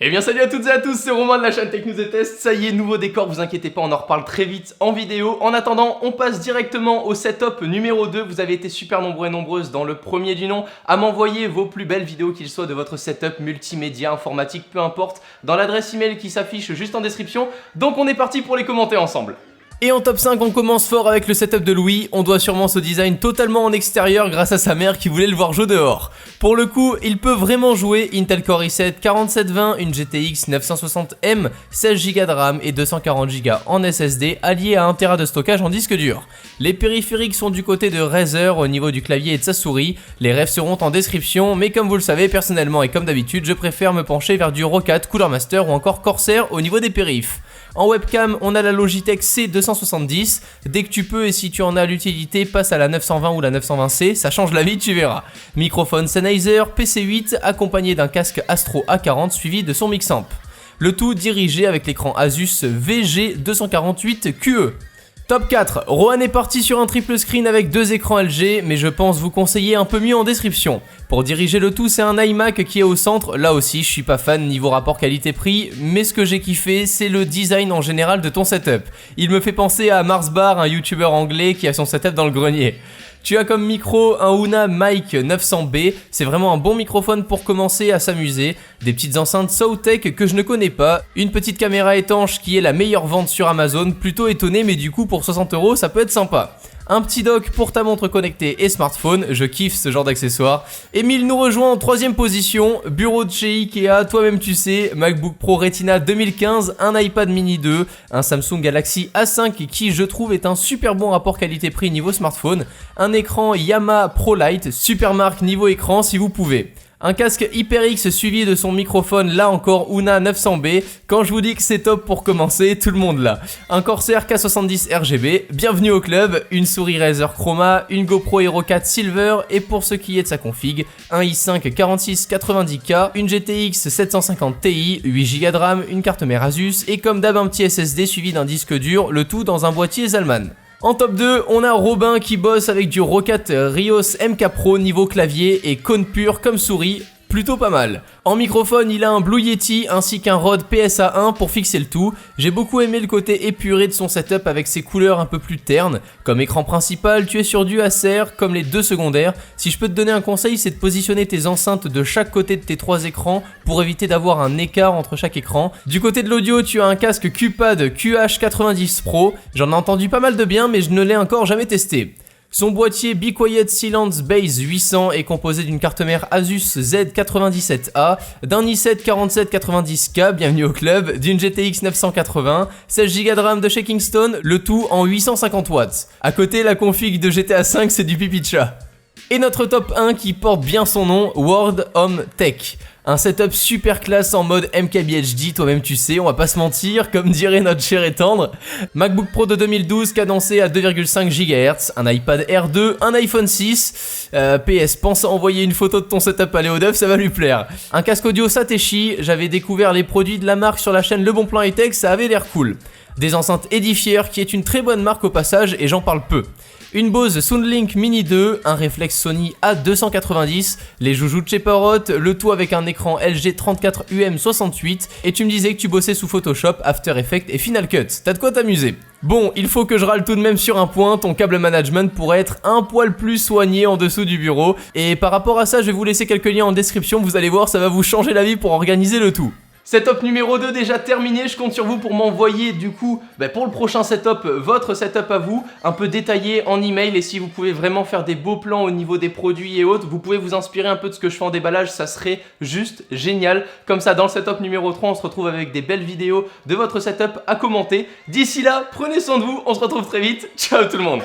Eh bien salut à toutes et à tous, c'est Romain de la chaîne Tech News et Test. Ça y est, nouveau décor, vous inquiétez pas, on en reparle très vite en vidéo. En attendant, on passe directement au setup numéro 2. Vous avez été super nombreux et nombreuses dans le premier du nom à m'envoyer vos plus belles vidéos, qu'il soit de votre setup multimédia, informatique, peu importe, dans l'adresse email qui s'affiche juste en description. Donc on est parti pour les commenter ensemble. Et en top 5, on commence fort avec le setup de Louis. On doit sûrement ce design totalement en extérieur grâce à sa mère qui voulait le voir jouer dehors. Pour le coup, il peut vraiment jouer Intel Core i7 4720, une GTX 960M, 16Go de RAM et 240Go en SSD alliés à 1TB de stockage en disque dur. Les périphériques sont du côté de Razer au niveau du clavier et de sa souris. Les refs seront en description, mais comme vous le savez, personnellement et comme d'habitude, je préfère me pencher vers du Roccat, Cooler Master ou encore Corsair au niveau des périphes. En webcam, on a la Logitech C270. Dès que tu peux et si tu en as l'utilité, passe à la 920 ou la 920C, ça change la vie, tu verras. Microphone Sennheiser PC8 accompagné d'un casque Astro A40 suivi de son mix-amp. Le tout dirigé avec l'écran Asus VG248QE. Top 4, Rohan est parti sur un triple screen avec deux écrans LG, mais je pense vous conseiller un peu mieux en description. Pour diriger le tout, c'est un iMac qui est au centre. Là aussi, je suis pas fan niveau rapport qualité-prix, mais ce que j'ai kiffé, c'est le design en général de ton setup. Il me fait penser à Mars Bar, un youtubeur anglais qui a son setup dans le grenier. Tu as comme micro un Ouna Mic 900B, c'est vraiment un bon microphone pour commencer à s'amuser. Des petites enceintes Sowtech que je ne connais pas, une petite caméra étanche qui est la meilleure vente sur Amazon, plutôt étonné mais du coup pour 60 € ça peut être sympa. Un petit dock pour ta montre connectée et smartphone, je kiffe ce genre d'accessoires. Emile nous rejoint en 3ème position, bureau de chez Ikea, toi-même tu sais, MacBook Pro Retina 2015, un iPad mini 2, un Samsung Galaxy A5 qui je trouve est un super bon rapport qualité-prix niveau smartphone, un écran Yamaha ProLight, super marque niveau écran si vous pouvez. Un casque HyperX suivi de son microphone, là encore Ouna 900B. Quand je vous dis que c'est top pour commencer, tout le monde l'a. Un Corsair K70 RGB, bienvenue au club. Une souris Razer Chroma, une GoPro Hero 4 Silver et pour ce qui est de sa config, un i5 4690K, une GTX 750 Ti, 8Go de RAM, une carte mère Asus et comme d'hab un petit SSD suivi d'un disque dur, le tout dans un boîtier Zalman. En top 2, on a Robin qui bosse avec du Roccat Rios MK Pro niveau clavier et cône pur comme souris, plutôt pas mal. En microphone, il a un Blue Yeti ainsi qu'un Rode PSA1 pour fixer le tout. J'ai beaucoup aimé le côté épuré de son setup avec ses couleurs un peu plus ternes. Comme écran principal, tu es sur du Acer comme les deux secondaires. Si je peux te donner un conseil, c'est de positionner tes enceintes de chaque côté de tes trois écrans pour éviter d'avoir un écart entre chaque écran. Du côté de l'audio, tu as un casque QPad QH90 Pro. J'en ai entendu pas mal de bien mais je ne l'ai encore jamais testé. Son boîtier Be Quiet Silence Base 800 est composé d'une carte mère Asus Z97A, d'un i7 4790K, bienvenue au club, d'une GTX 980, 16Go de RAM de chez Kingston, le tout en 850 watts. À côté, la config de GTA V, c'est du pipi de chat. Et notre top 1 qui porte bien son nom, World Home Tech. Un setup super classe en mode MKBHD, toi-même tu sais, on va pas se mentir, comme dirait notre cher et tendre. MacBook Pro de 2012 cadencé à 2,5 GHz, un iPad R2, un iPhone 6. PS, pense à envoyer une photo de ton setup à Léo Duff, ça va lui plaire. Un casque audio Satechi, j'avais découvert les produits de la marque sur la chaîne Le Bon Plan High-Tech, ça avait l'air cool. Des enceintes Edifier qui est une très bonne marque au passage et j'en parle peu. Une Bose Soundlink Mini 2, un réflexe Sony A290, les joujoux de chez Parrot, le tout avec un écran LG 34UM68 et tu me disais que tu bossais sous Photoshop, After Effects et Final Cut. T'as de quoi t'amuser. Bon, il faut que je râle tout de même sur un point, ton câble management pourrait être un poil plus soigné en dessous du bureau et par rapport à ça, je vais vous laisser quelques liens en description, vous allez voir, ça va vous changer la vie pour organiser le tout. Setup numéro 2 déjà terminé, je compte sur vous pour m'envoyer du coup pour le prochain setup, votre setup à vous, un peu détaillé en email et si vous pouvez vraiment faire des beaux plans au niveau des produits et autres, vous pouvez vous inspirer un peu de ce que je fais en déballage, ça serait juste génial. Comme ça dans le setup numéro 3, on se retrouve avec des belles vidéos de votre setup à commenter. D'ici là, prenez soin de vous, on se retrouve très vite, ciao tout le monde.